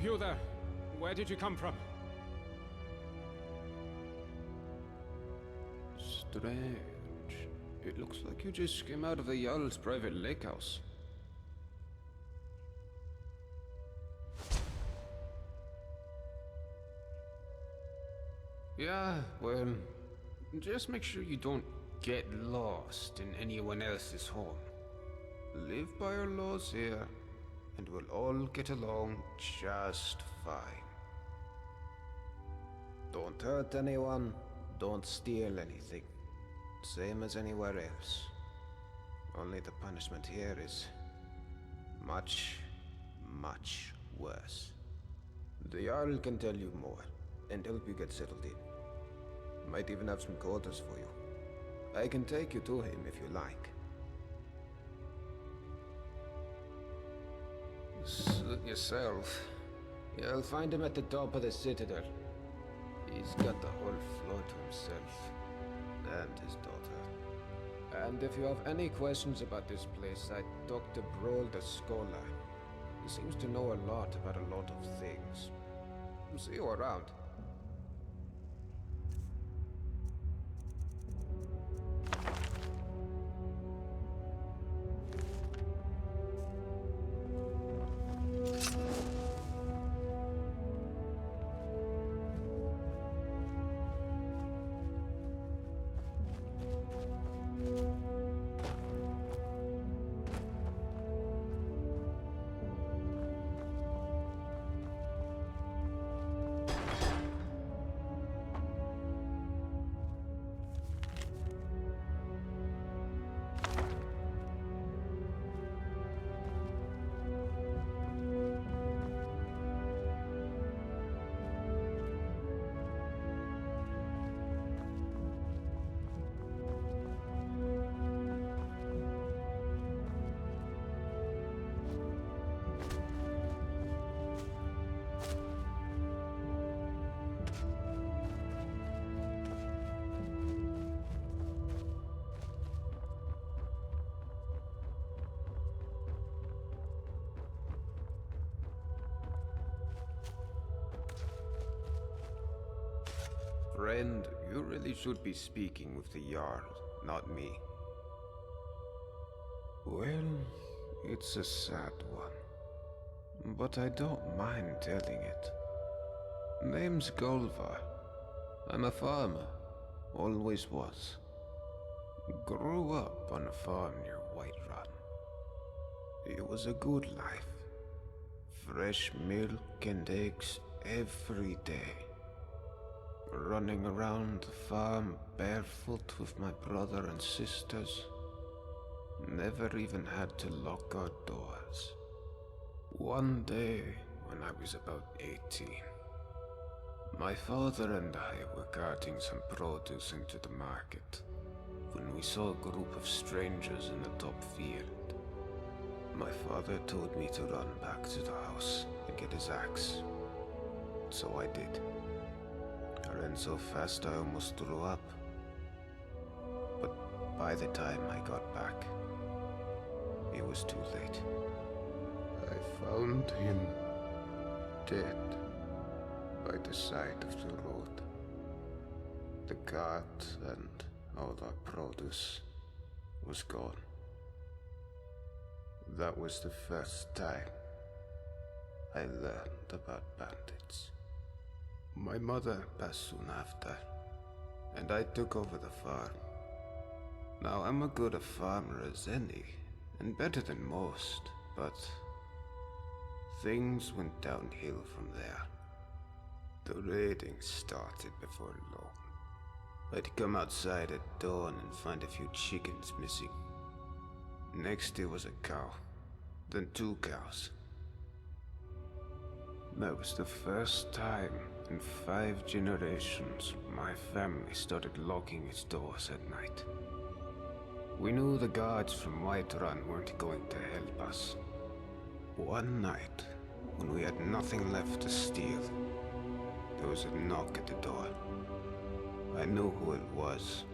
You there. Where did you come from? Strange. It looks like you just came out of the Jarl's private lake house. Yeah, well, just make sure you don't get lost in anyone else's home. Live by our laws here, and we'll all get along just fine. Don't hurt anyone, don't steal anything. Same as anywhere else. Only the punishment here is much, much worse. The Jarl can tell you more, and help you get settled in. Might even have some quarters for you. I can take you to him if you like. Suit yourself. You'll find him at the top of the citadel. He's got the whole floor to himself. And his daughter. And if you have any questions about this place, I talked to Broll the Scholar. He seems to know a lot about a lot of things. See you around. Friend, you really should be speaking with the Jarl, not me. Well, it's a sad one, but I don't mind telling it. Name's Golvar. I'm a farmer, always was. Grew up on a farm near Whiterun. It was a good life. Fresh milk and eggs every day. Running around the farm barefoot with my brother and sisters. Never even had to lock our doors. One day, when I was about 18, my father and I were carting some produce into the market when we saw a group of strangers in the top field. My father told me to run back to the house and get his axe. So I did. I ran so fast I almost threw up. But by the time I got back, it was too late. I found him dead by the side of the road. The cart and all our produce was gone. That was the first time I learned about bandits. My mother passed soon after, and I took over the farm. Now I'm as good a farmer as any, and better than most, but things went downhill from there. The raiding started before long. I'd come outside at dawn and find a few chickens missing. Next it was a cow, then 2 cows. That was the first time in 5 generations my family started locking its doors at night. We knew the guards from Whiterun weren't going to help us. One night, when we had nothing left to steal, there was a knock at the door. I knew who it was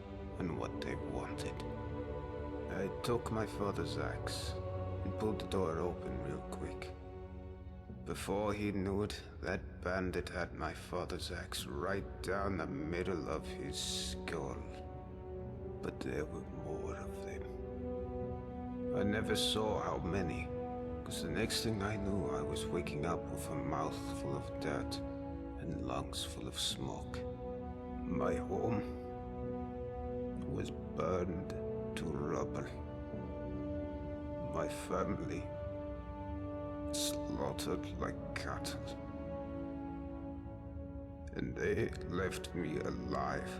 and what they wanted. I took my father's axe and pulled the door open real quick. Before he knew it, that bandit had my father's axe right down the middle of his skull. But there were more of them. I never saw how many, because the next thing I knew, I was waking up with a mouth full of dirt and lungs full of smoke. My home was burned to rubble. My family slaughtered like cattle. And they left me alive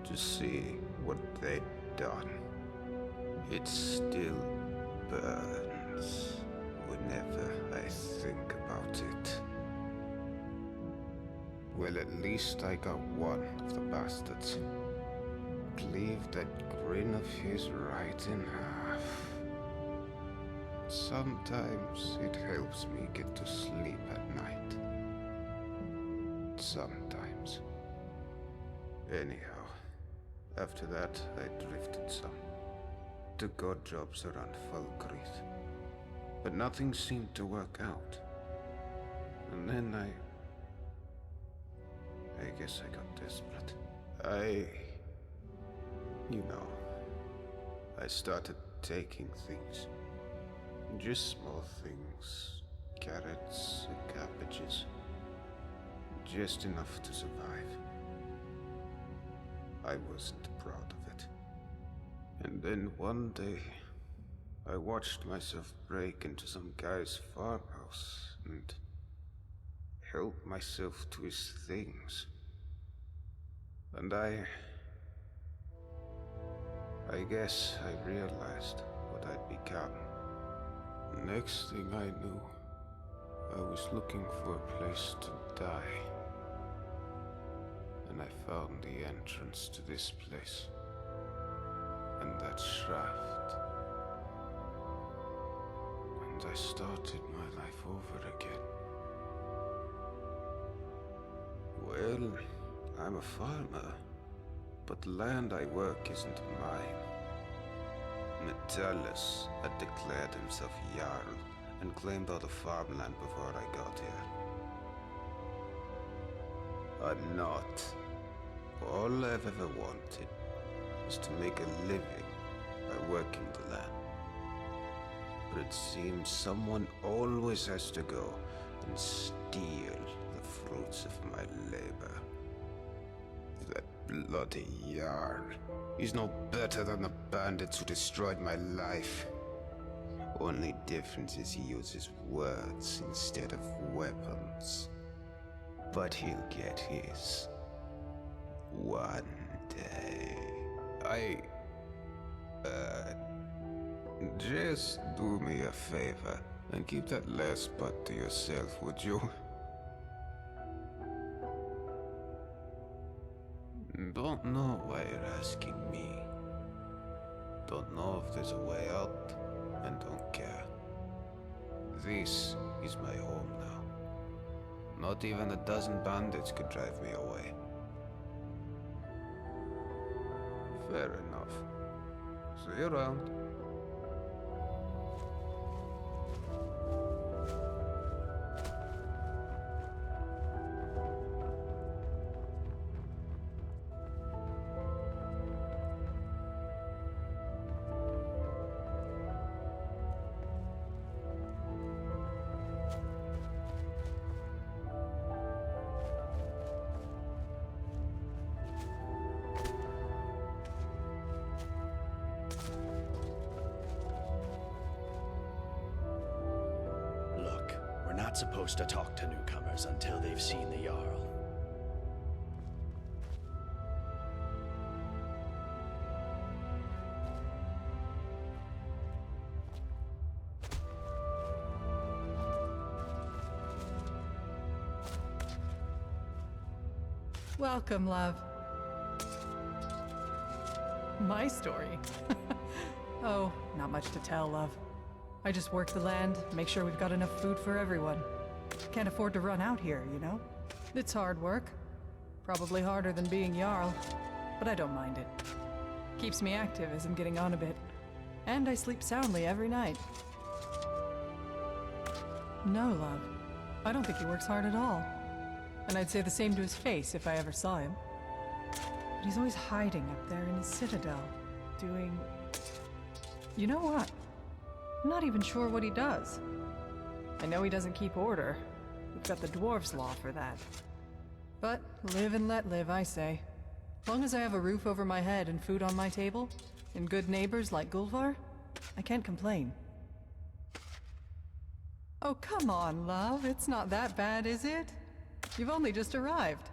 to see what they'd done. It still burns whenever I think about it. Well, at least I got one of the bastards. Cleaved that grin of his right in half. Sometimes it helps me get to sleep at night. Sometimes. Anyhow, after that I drifted some. Took odd jobs around Falkreath. But nothing seemed to work out. And then I guess I got desperate. I started taking things. Just small things. Carrots and cabbages. Just enough to survive. I wasn't proud of it. And then one day, I watched myself break into some guy's farmhouse and help myself to his things. And I guess I realized what I'd become. Next thing I knew, I was looking for a place to die. And I found the entrance to this place. And that shaft. And I started my life over again. Well, I'm a farmer, but the land I work isn't mine. Metellus had declared himself Jarl and claimed all the farmland before I got here. I'm not. All I've ever wanted was to make a living by working the land. But it seems someone always has to go and steal the fruits of my labor. That bloody Jarl. He's no better than the bandits who destroyed my life. Only difference is he uses words instead of weapons. But he'll get his. One day. Just do me a favor and keep that last part to yourself, would you? Don't know why you're asking me. Don't know if there's a way out, and don't care. This is my home now. Not even a dozen bandits could drive me away. Fair enough. See you around. Not supposed to talk to newcomers until they've seen the Jarl. Welcome, love. My story? Oh, not much to tell, love. I just work the land, make sure we've got enough food for everyone. Can't afford to run out here, you know? It's hard work. Probably harder than being Jarl, but I don't mind it. Keeps me active as I'm getting on a bit. And I sleep soundly every night. No, love. I don't think he works hard at all. And I'd say the same to his face if I ever saw him. But he's always hiding up there in his citadel, doing... You know what? I'm not even sure what he does. I know he doesn't keep order. We've got the dwarves' law for that. But live and let live, I say. As long as I have a roof over my head and food on my table, and good neighbors like Gulvar, I can't complain. Oh, come on, love. It's not that bad, is it? You've only just arrived.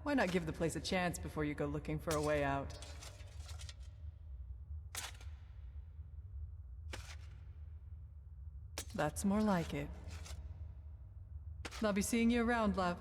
Why not give the place a chance before you go looking for a way out? That's more like it. I'll be seeing you around, love.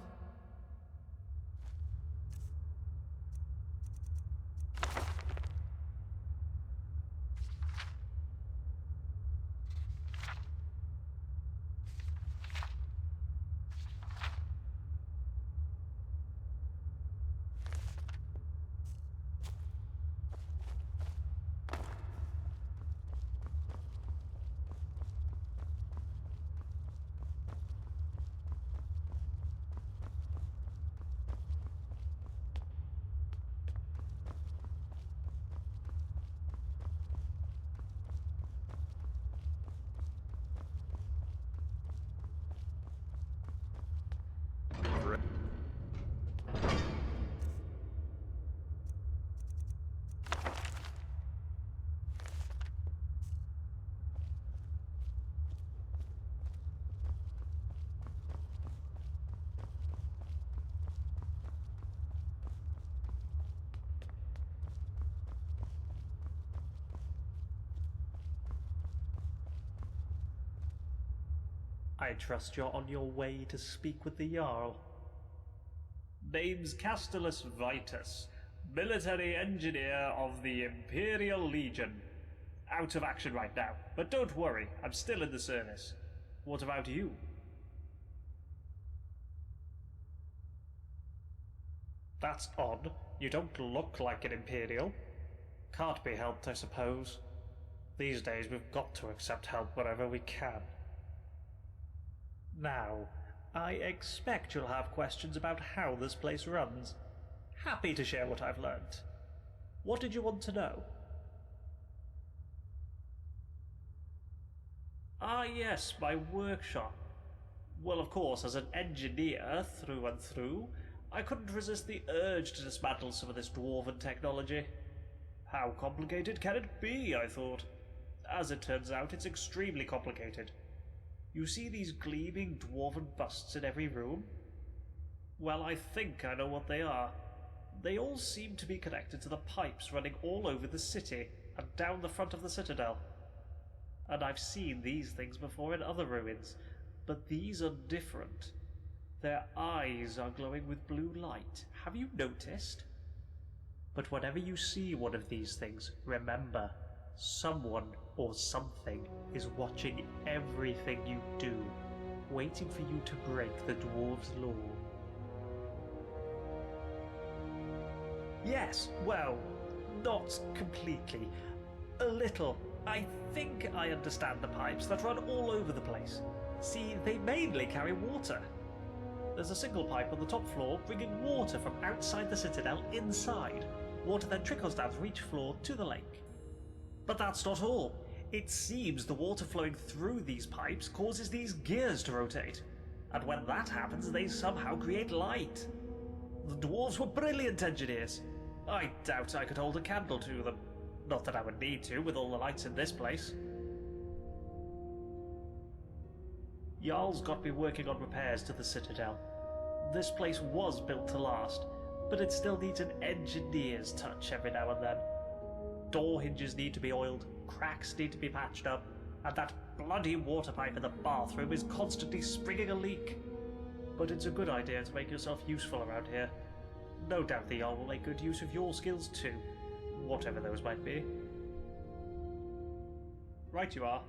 I trust you're on your way to speak with the Jarl. Name's Castellus Vitus, military engineer of the Imperial Legion. Out of action right now, but don't worry, I'm still in the service. What about you? That's odd. You don't look like an Imperial. Can't be helped, I suppose. These days we've got to accept help wherever we can. Now, I expect you'll have questions about how this place runs. Happy to share what I've learnt. What did you want to know? Ah yes, my workshop. Well, of course, as an engineer through and through, I couldn't resist the urge to dismantle some of this dwarven technology. How complicated can it be, I thought. As it turns out, it's extremely complicated. You see these gleaming dwarven busts in every room? Well, I think I know what they are. They all seem to be connected to the pipes running all over the city and down the front of the citadel. And I've seen these things before in other ruins, but these are different. Their eyes are glowing with blue light. Have you noticed? But whenever you see one of these things, remember, someone or something is watching everything you do, waiting for you to break the dwarves' law. Yes, well, not completely. A little. I think I understand the pipes that run all over the place. See, they mainly carry water. There's a single pipe on the top floor bringing water from outside the citadel inside. Water then trickles down through each floor to the lake. But that's not all. It seems the water flowing through these pipes causes these gears to rotate. And when that happens, they somehow create light. The dwarves were brilliant engineers. I doubt I could hold a candle to them. Not that I would need to, with all the lights in this place. Jarl's got me working on repairs to the citadel. This place was built to last, but it still needs an engineer's touch every now and then. Door hinges need to be oiled, cracks need to be patched up, and that bloody water pipe in the bathroom is constantly springing a leak. But it's a good idea to make yourself useful around here. No doubt the Jarl will make good use of your skills too, whatever those might be. Right you are.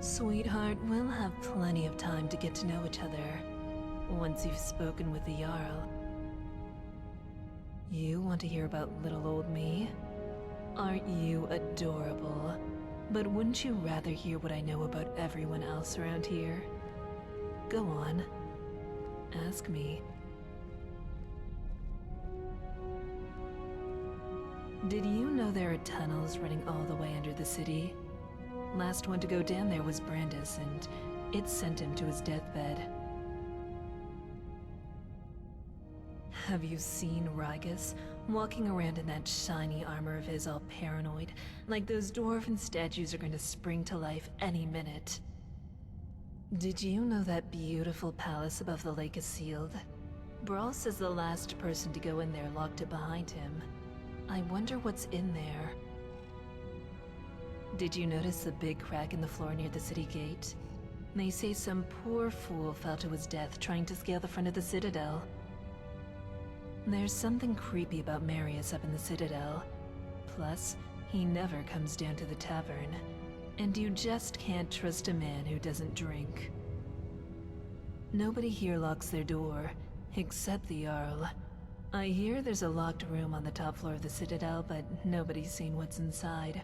Sweetheart, we'll have plenty of time to get to know each other once you've spoken with the Jarl. You want to hear about little old me? Aren't you adorable? But wouldn't you rather hear what I know about everyone else around here? Go on. Ask me. Did you know there are tunnels running all the way under the city? Last one to go down there was Brandis, and it sent him to his deathbed. Have you seen Rygus walking around in that shiny armor of his, all paranoid, like those dwarven statues are going to spring to life any minute? Did you know that beautiful palace above the lake is sealed? Brawl says the last person to go in there locked it behind him. I wonder what's in there. Did you notice the big crack in the floor near the city gate? They say some poor fool fell to his death trying to scale the front of the Citadel. There's something creepy about Marius up in the Citadel. Plus, he never comes down to the tavern. And you just can't trust a man who doesn't drink. Nobody here locks their door, except the Jarl. I hear there's a locked room on the top floor of the Citadel, but nobody's seen what's inside.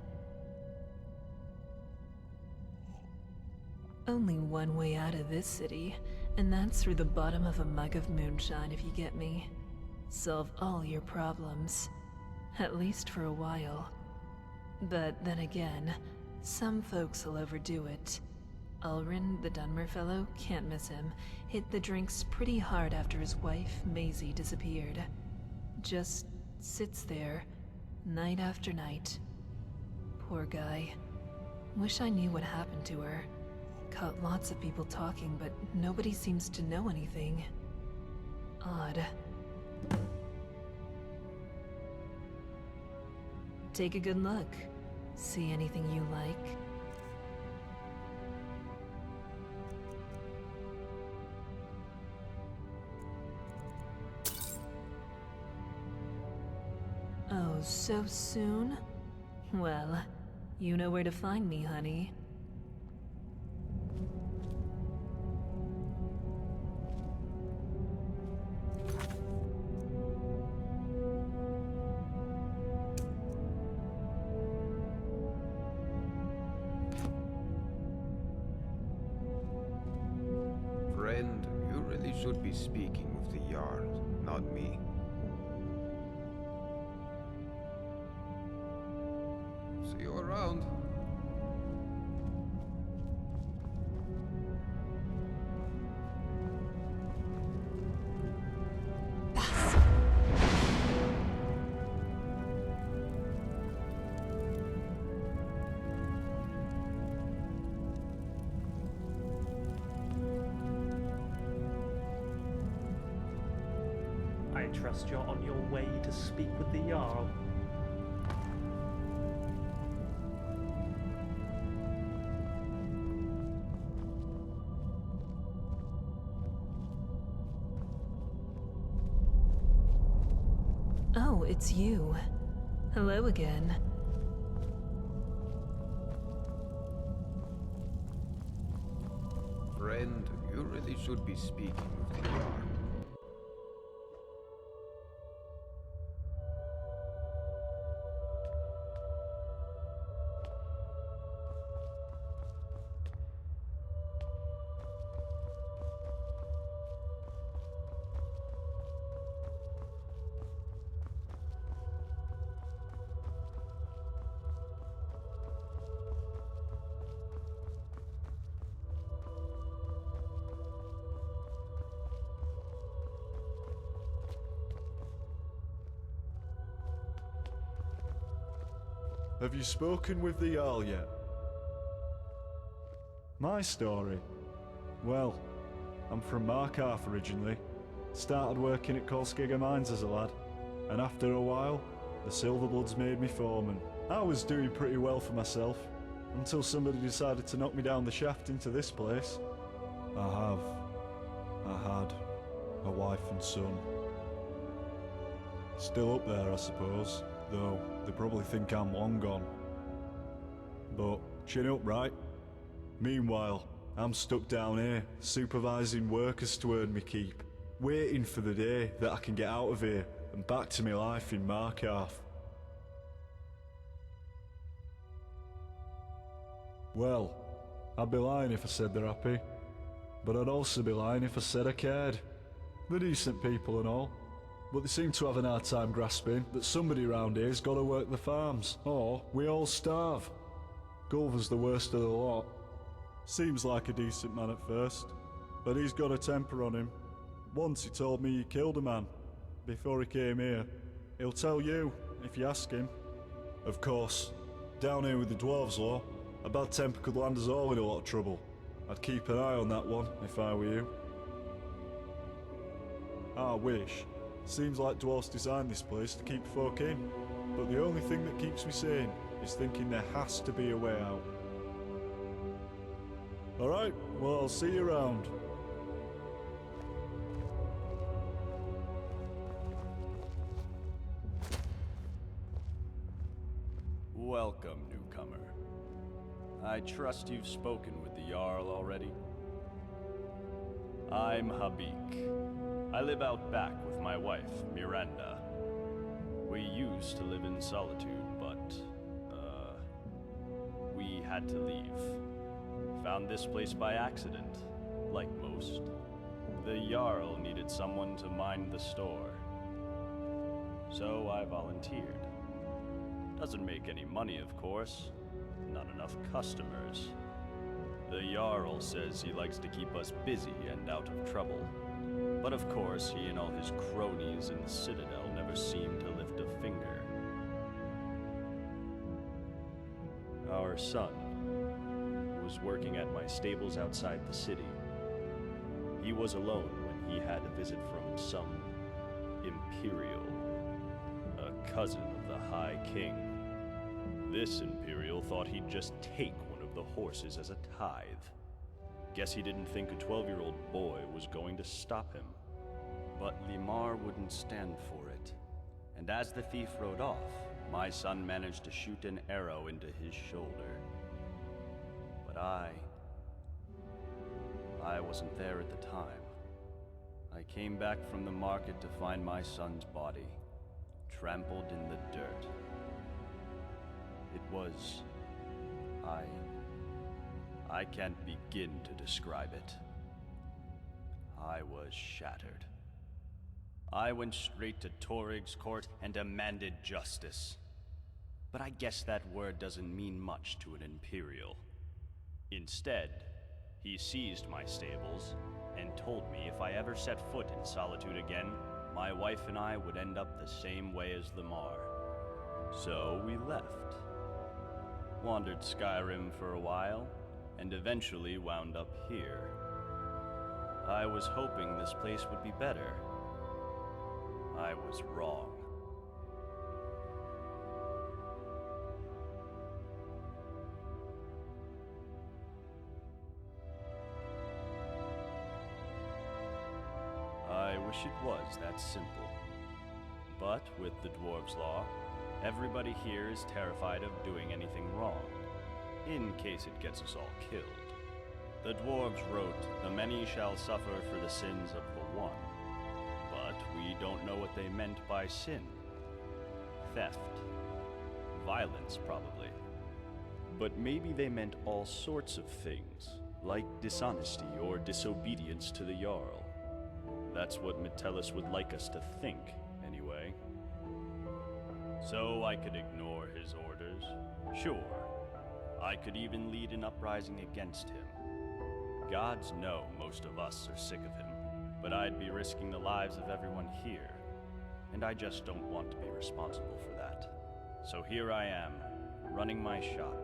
Only one way out of this city, and that's through the bottom of a mug of moonshine, if you get me. Solve all your problems. At least for a while. But then again, some folks will overdo it. Ulrin, the Dunmer fellow, can't miss him. Hit the drinks pretty hard after his wife, Maisie, disappeared. Just sits there, night after night. Poor guy. Wish I knew what happened to her. Caught lots of people talking, but nobody seems to know anything. Odd. Take a good look. See anything you like? Oh, so soon? Well, you know where to find me, honey. Friend, you really should be speaking with the Jarl, not me. See you around. I trust you're on your way to speak with the Jarl. Oh, it's you. Hello again. Friend, you really should be speaking with the Jarl. Have you spoken with the Jarl yet? My story? Well, I'm from Markarth originally. Started working at Kolskegga Mines as a lad, and after a while, the Silverbloods made me foreman. I was doing pretty well for myself, until somebody decided to knock me down the shaft into this place. I had a wife and son. Still up there, I suppose, though they probably think I'm long gone. But chin up, right? Meanwhile, I'm stuck down here, supervising workers to earn me keep, waiting for the day that I can get out of here and back to my life in Markarth. Well, I'd be lying if I said they're happy, but I'd also be lying if I said I cared. They're decent people and all, but they seem to have an hard time grasping that somebody around here's got to work the farms, or we all starve. Gulliver's the worst of the lot. Seems like a decent man at first, but he's got a temper on him. Once he told me he killed a man before he came here. He'll tell you, if you ask him. Of course, down here with the Dwarves Law, a bad temper could land us all in a lot of trouble. I'd keep an eye on that one, if I were you. I wish. Seems like dwarves designed this place to keep folk in, but the only thing that keeps me sane is thinking there has to be a way out. Alright, well I'll see you around. Welcome, newcomer. I trust you've spoken with the Jarl already. I'm Habik. I live out back with my wife, Miranda. We used to live in solitude, but, we had to leave. Found this place by accident, like most. The Jarl needed someone to mind the store. So I volunteered. Doesn't make any money, of course. Not enough customers. The Jarl says he likes to keep us busy and out of trouble. But of course, he and all his cronies in the Citadel never seem to lift a finger. Our son was working at my stables outside the city. He was alone when he had a visit from some Imperial, a cousin of the High King. This Imperial thought he'd just take one of the horses as a tithe. Guess he didn't think a 12-year-old boy was going to stop him. But Limar wouldn't stand for it. And as the thief rode off, my son managed to shoot an arrow into his shoulder. But I wasn't there at the time. I came back from the market to find my son's body, trampled in the dirt. It was... I can't begin to describe it. I was shattered. I went straight to Torig's court and demanded justice. But I guess that word doesn't mean much to an Imperial. Instead, he seized my stables and told me if I ever set foot in Solitude again, my wife and I would end up the same way as Limar. So we left. Wandered Skyrim for a while, and eventually wound up here. I was hoping this place would be better. I was wrong. I wish it was that simple. But with the Dwarves' Law, everybody here is terrified of doing anything wrong, in case it gets us all killed. The dwarves wrote, "The many shall suffer for the sins of the one." But we don't know what they meant by sin. Theft. Violence, probably. But maybe they meant all sorts of things, like dishonesty or disobedience to the Jarl. That's what Metellus would like us to think, anyway. So I could ignore his orders. Sure. I could even lead an uprising against him. Gods know most of us are sick of him, but I'd be risking the lives of everyone here, and I just don't want to be responsible for that. So here I am, running my shop.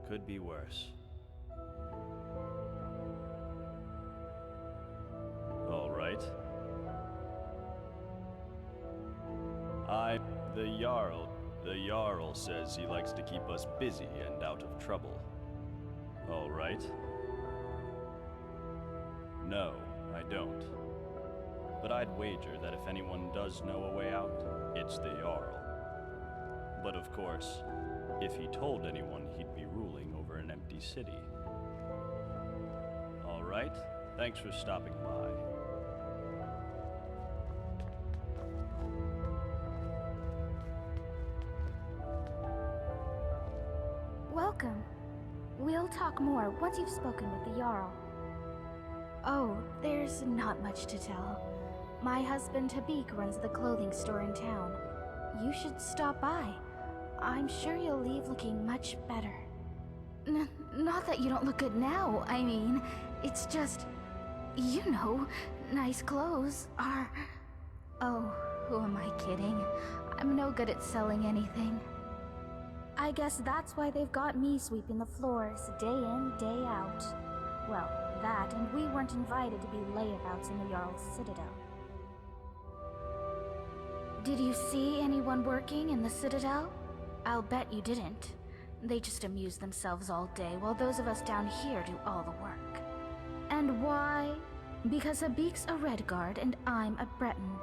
Could be worse. All right. The Jarl says he likes to keep us busy and out of trouble. All right. No, I don't. But I'd wager that if anyone does know a way out, it's the Jarl. But of course, if he told anyone, he'd be ruling over an empty city. right? Thanks for stopping by. Welcome. We'll talk more once you've spoken with the Jarl. Oh, there's not much to tell. My husband Habik runs the clothing store in town. You should stop by. I'm sure you'll leave looking much better. Not that you don't look good now, I mean, it's just... You know, nice clothes are... Oh, who am I kidding? I'm no good at selling anything. I guess that's why they've got me sweeping the floors day in, day out. Well, that, and we weren't invited to be layabouts in the Jarl's Citadel. Did you see anyone working in the Citadel? I'll bet you didn't. They just amuse themselves all day while those of us down here do all the work. And why? Because Habik's a Redguard and I'm a Breton.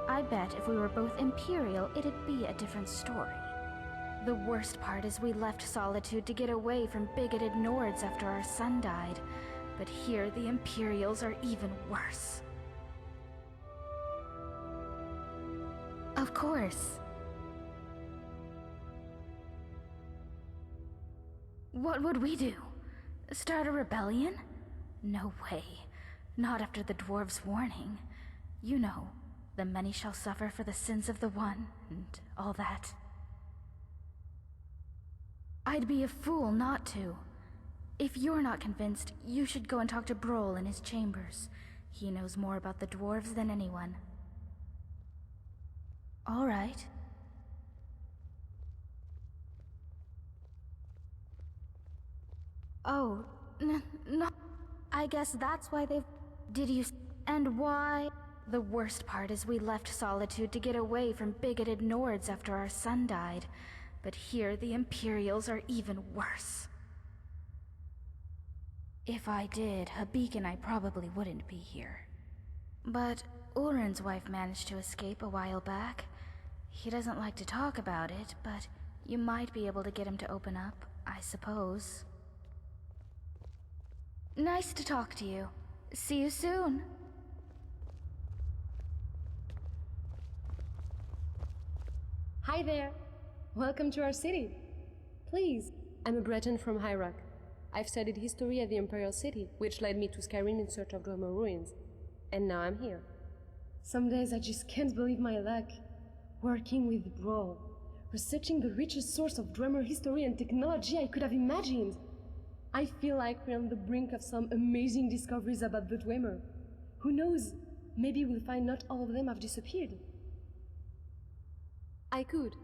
I bet if we were both Imperial, it'd be a different story. The worst part is we left Solitude to get away from bigoted Nords after our son died. But here the Imperials are even worse. Of course. What would we do? Start a rebellion? No way. Not after the dwarves' warning. You know, the many shall suffer for the sins of the one, and all that. I'd be a fool not to. If you're not convinced, you should go and talk to Broll in his chambers. He knows more about the dwarves than anyone. All right. Oh, no. I guess that's why they've... Did you... And why... The worst part is we left Solitude to get away from bigoted Nords after our son died. But here the Imperials are even worse. If I did, Habik and I probably wouldn't be here. But Ulrin's wife managed to escape a while back. He doesn't like to talk about it, but you might be able to get him to open up, I suppose. Nice to talk to you. See you soon. Hi there. Welcome to our city. Please, I'm a Breton from Hyrak. I've studied history at the Imperial City, which led me to Skyrim in search of Dwemer ruins. And now I'm here. Some days I just can't believe my luck. Working with Brawl, researching the richest source of Dwemer history and technology I could have imagined. I feel like we're on the brink of some amazing discoveries about the Dwemer. Who knows, maybe we'll find not all of them have disappeared. I could,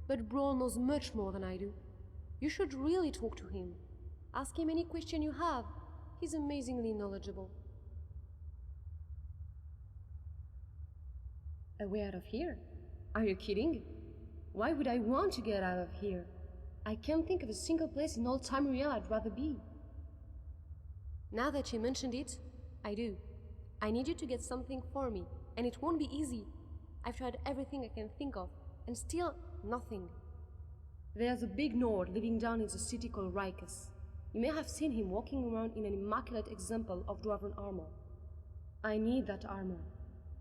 but Brawl knows much more than I do. You should really talk to him. Ask him any question you have. He's amazingly knowledgeable. A way out of here? Are you kidding? Why would I want to get out of here? I can't think of a single place in all Tamriel I'd rather be. Now that you mentioned it, I do. I need you to get something for me, and it won't be easy. I've tried everything I can think of, and still nothing. There's a big Nord living down in the city called Rikus. You may have seen him walking around in an immaculate example of dwarven armor. I need that armor.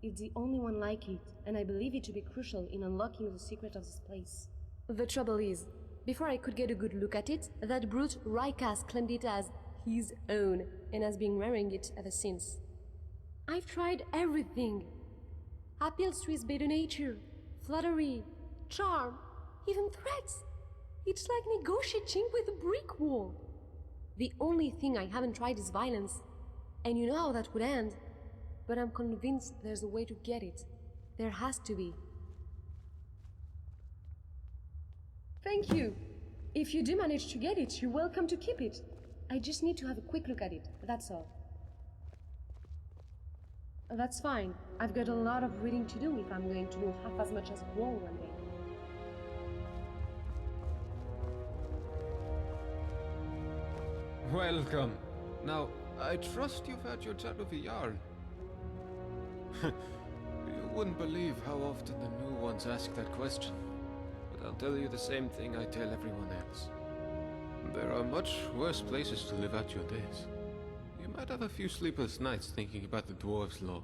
It's the only one like it, and I believe it to be crucial in unlocking the secret of this place. The trouble is, before I could get a good look at it, that brute Rikas claimed it as his own, and has been wearing it ever since. I've tried everything. Appeals to his better nature, flattery, charm, even threats. It's like negotiating with a brick wall. The only thing I haven't tried is violence, and you know how that would end. But I'm convinced there's a way to get it. There has to be. Thank you. If you do manage to get it, you're welcome to keep it. I just need to have a quick look at it, that's all. That's fine. I've got a lot of reading to do if I'm going to know half as much as Brawl one day. Welcome. Now, I trust you've had your chat with the Jarl. You wouldn't believe how often the new ones ask that question. But I'll tell you the same thing I tell everyone else. There are much worse places to live out your days. You I'd have a few sleepless nights thinking about the dwarves' law.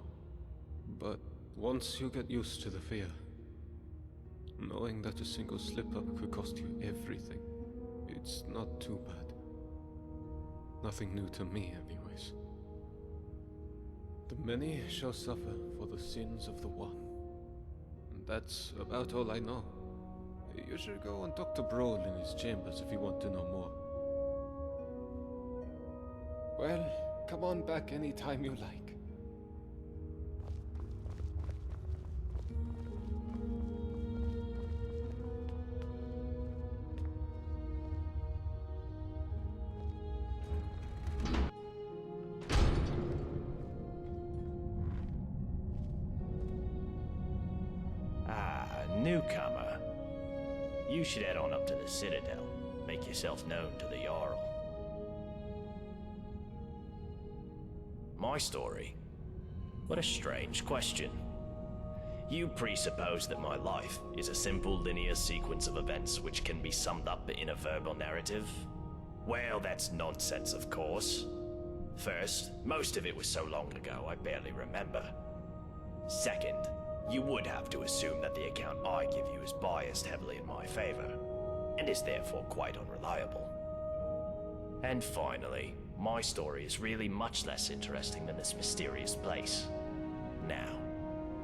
But once you get used to the fear, knowing that a single slip-up could cost you everything, it's not too bad. Nothing new to me, anyways. The many shall suffer for the sins of the one. And that's about all I know. You should go and talk to Brawl in his chambers if you want to know more. Well, come on back anytime you like. Newcomer. You should head on up to the Citadel. Make yourself known to the Jarl. My story? What a strange question. You presuppose that my life is a simple linear sequence of events which can be summed up in a verbal narrative? Well, that's nonsense, of course. First, most of it was so long ago I barely remember. Second, you would have to assume that the account I give you is biased heavily in my favor, and is therefore quite unreliable. And finally, my story is really much less interesting than this mysterious place. Now,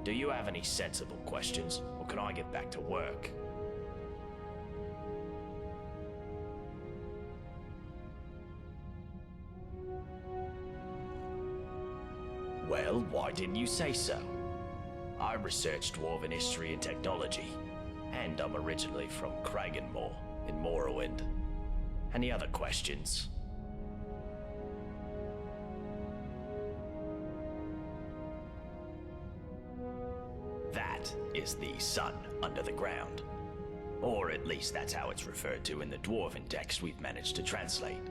do you have any sensible questions, or can I get back to work? Well, why didn't you say so? I researched Dwarven history and technology, and I'm originally from Kragenmoor in Morrowind. Any other questions? That is the sun under the ground. Or at least that's how it's referred to in the Dwarven text we've managed to translate.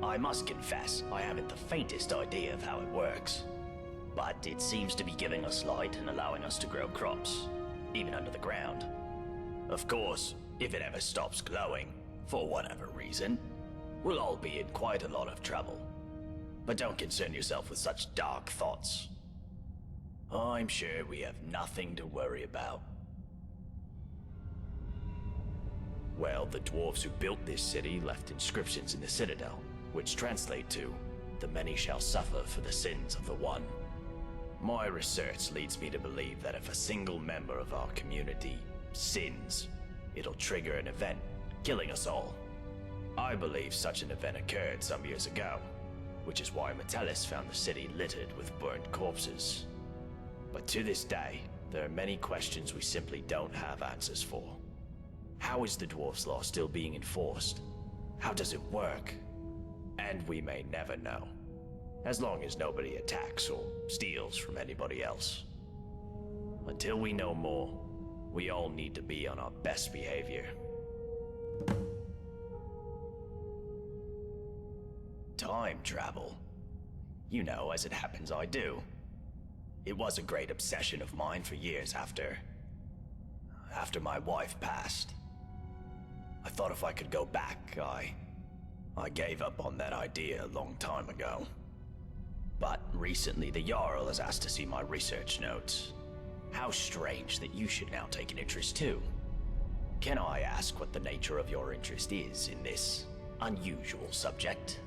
I must confess, I haven't the faintest idea of how it works. But it seems to be giving us light and allowing us to grow crops, even under the ground. Of course, if it ever stops glowing, for whatever reason, we'll all be in quite a lot of trouble. But don't concern yourself with such dark thoughts. I'm sure we have nothing to worry about. Well, the dwarves who built this city left inscriptions in the Citadel, which translate to, "The many shall suffer for the sins of the one." My research leads me to believe that if a single member of our community sins, it'll trigger an event, killing us all. I believe such an event occurred some years ago, which is why Metellus found the city littered with burnt corpses. But to this day, there are many questions we simply don't have answers for. How is the Dwarf's Law still being enforced? How does it work? And we may never know. As long as nobody attacks or steals from anybody else. Until we know more, we all need to be on our best behavior. Time travel. You know, as it happens, I do. It was a great obsession of mine for years after my wife passed. I thought if I could go back, I gave up on that idea a long time ago. But recently the Jarl has asked to see my research notes. How strange that you should now take an interest too. Can I ask what the nature of your interest is in this unusual subject?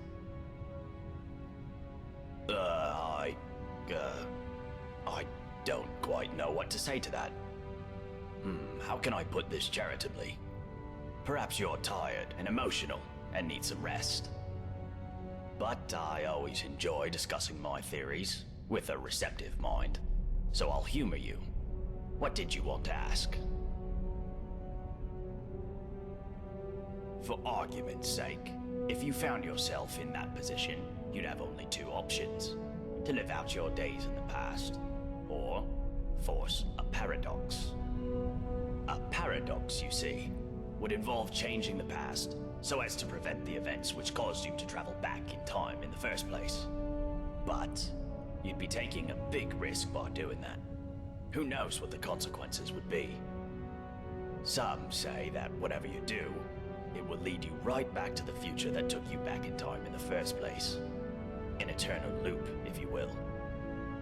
I don't quite know what to say to that. How can I put this charitably? Perhaps you're tired and emotional and need some rest. But I always enjoy discussing my theories with a receptive mind, so I'll humor you. What did you want to ask? For argument's sake, if you found yourself in that position, you'd have only two options. To live out your days in the past, or force a paradox. A paradox, you see, would involve changing the past so as to prevent the events which caused you to travel back in time in the first place. But you'd be taking a big risk by doing that. Who knows what the consequences would be? Some say that whatever you do, it will lead you right back to the future that took you back in time in the first place. an eternal loop, if you will.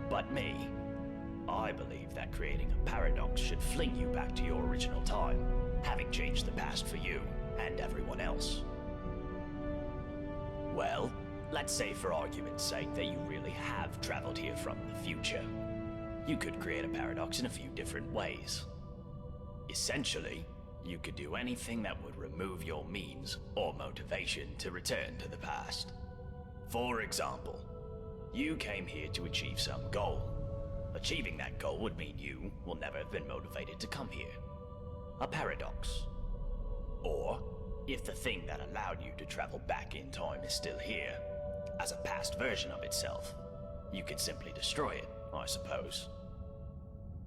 But me, I believe that creating a paradox should fling you back to your original time, having changed the past for you and everyone else. Well, let's say for argument's sake that you really have traveled here from the future. You could create a paradox in a few different ways. Essentially, you could do anything that would remove your means or motivation to return to the past. For example, you came here to achieve some goal. Achieving that goal would mean you will never have been motivated to come here. A paradox. Or, if the thing that allowed you to travel back in time is still here, as a past version of itself, you could simply destroy it, I suppose.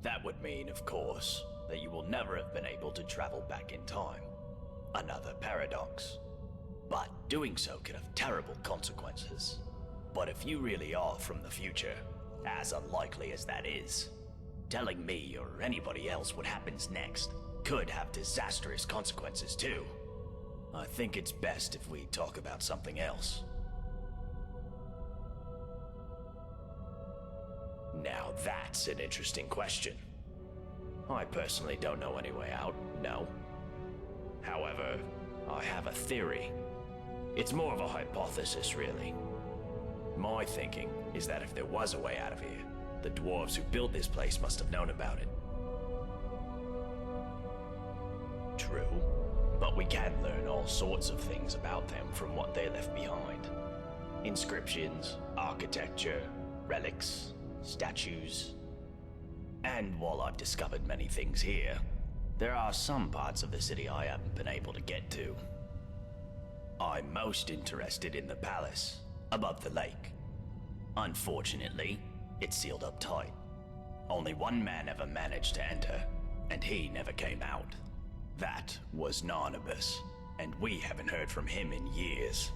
That would mean, of course, that you will never have been able to travel back in time. Another paradox. But doing so could have terrible consequences. But if you really are from the future, as unlikely as that is, telling me or anybody else what happens next could have disastrous consequences too. I think it's best if we talk about something else. Now that's an interesting question. I personally don't know any way out, no. However, I have a theory. It's more of a hypothesis, really. My thinking is that if there was a way out of here, the dwarves who built this place must have known about it. True, but we can learn all sorts of things about them from what they left behind. Inscriptions, architecture, relics, statues. And while I've discovered many things here, there are some parts of the city I haven't been able to get to. I'm most interested in the palace, above the lake. Unfortunately, it's sealed up tight. Only one man ever managed to enter, and he never came out. That was Narnabas, and we haven't heard from him in years.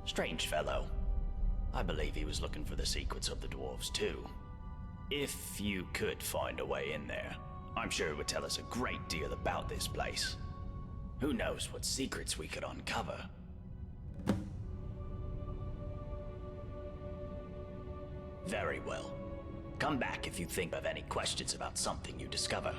Strange fellow. I believe he was looking for the secrets of the dwarves too. If you could find a way in there, I'm sure it would tell us a great deal about this place. Who knows what secrets we could uncover. Very well. Come back if you think of any questions about something you discover.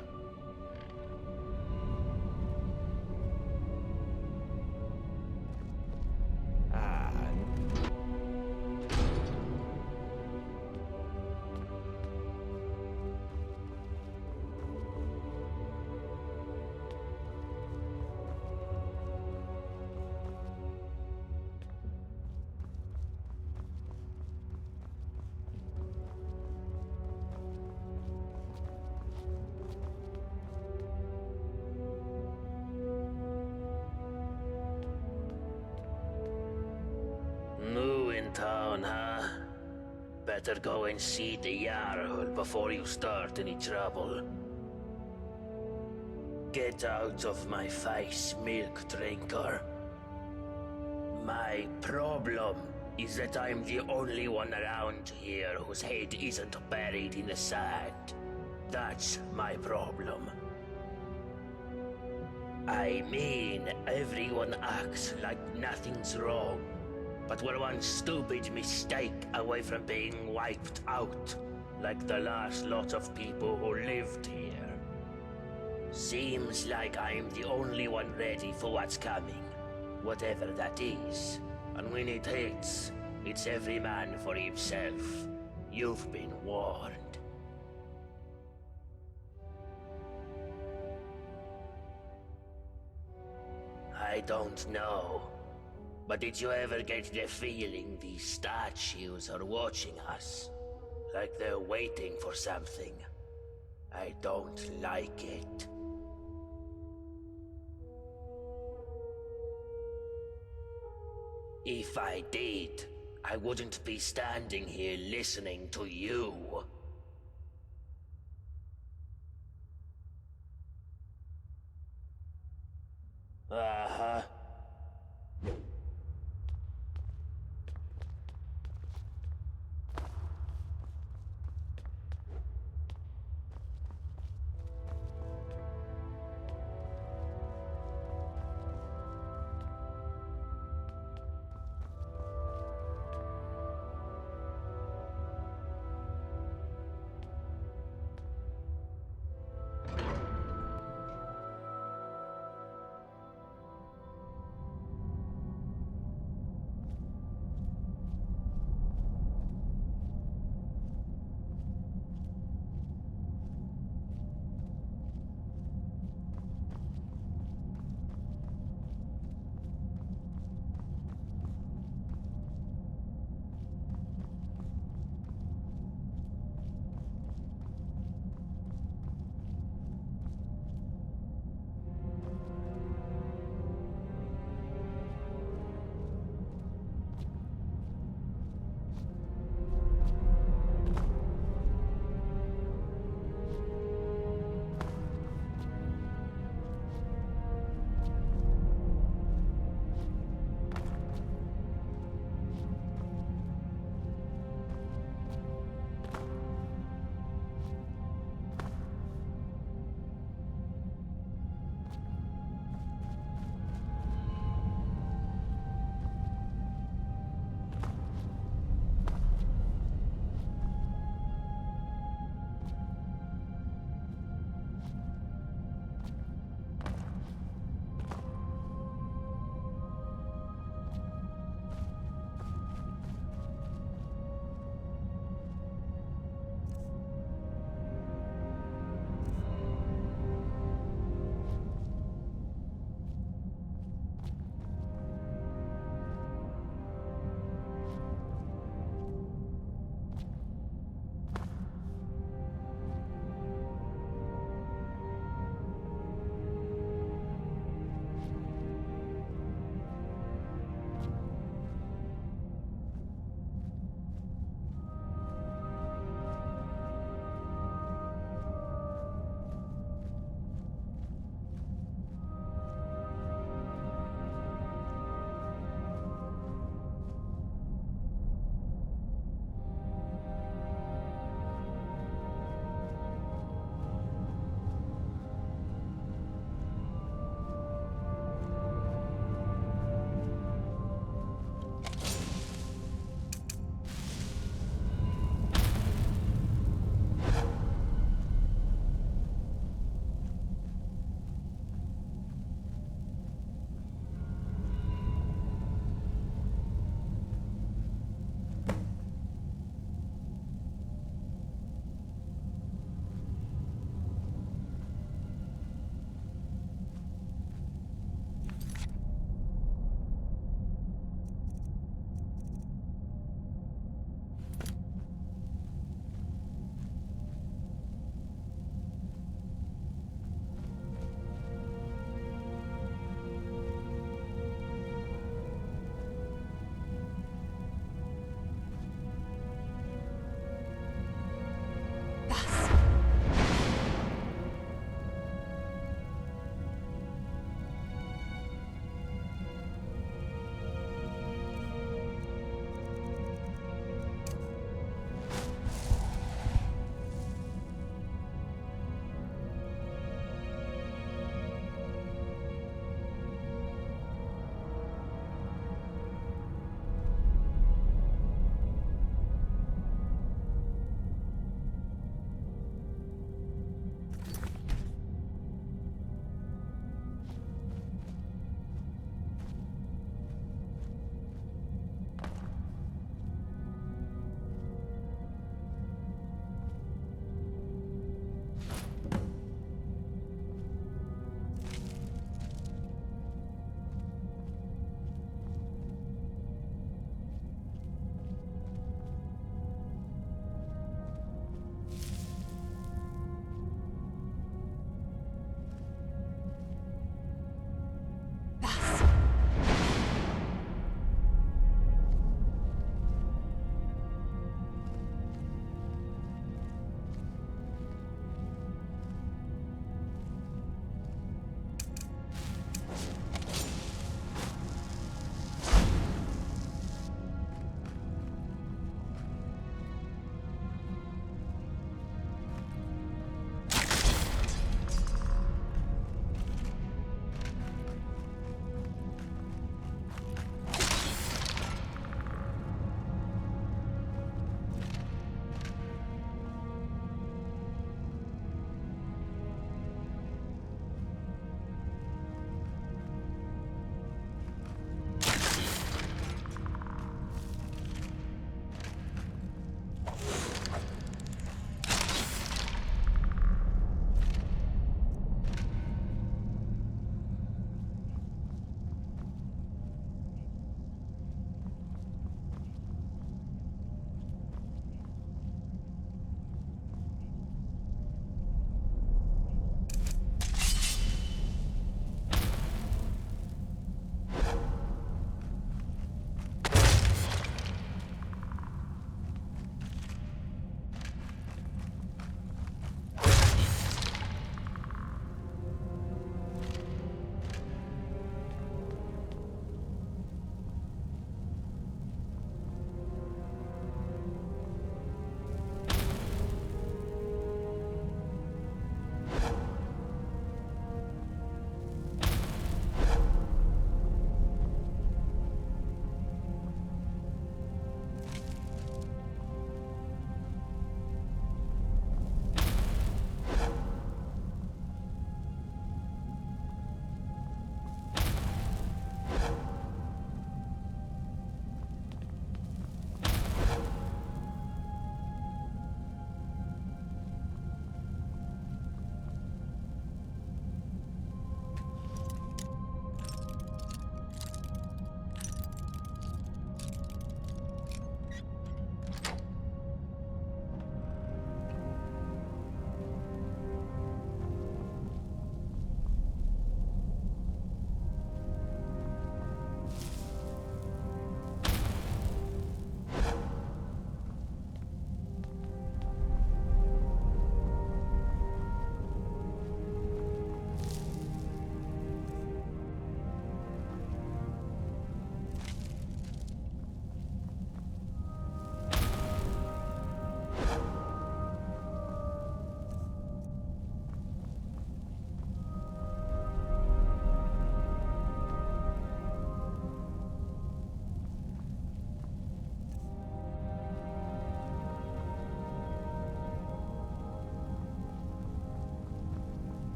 New in town, huh? Better go and see the Jarl before you start any trouble. Get out of my face, milk drinker. My problem is that I'm the only one around here whose head isn't buried in the sand. That's my problem. I mean, everyone acts like nothing's wrong. But we're one stupid mistake away from being wiped out, like the last lot of people who lived here. Seems like I'm the only one ready for what's coming, whatever that is. And when it hits, it's every man for himself. You've been warned. I don't know. But did you ever get the feeling these statues are watching us? Like they're waiting for something? I don't like it. If I did, I wouldn't be standing here listening to you. Uh-huh.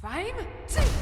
5, 6.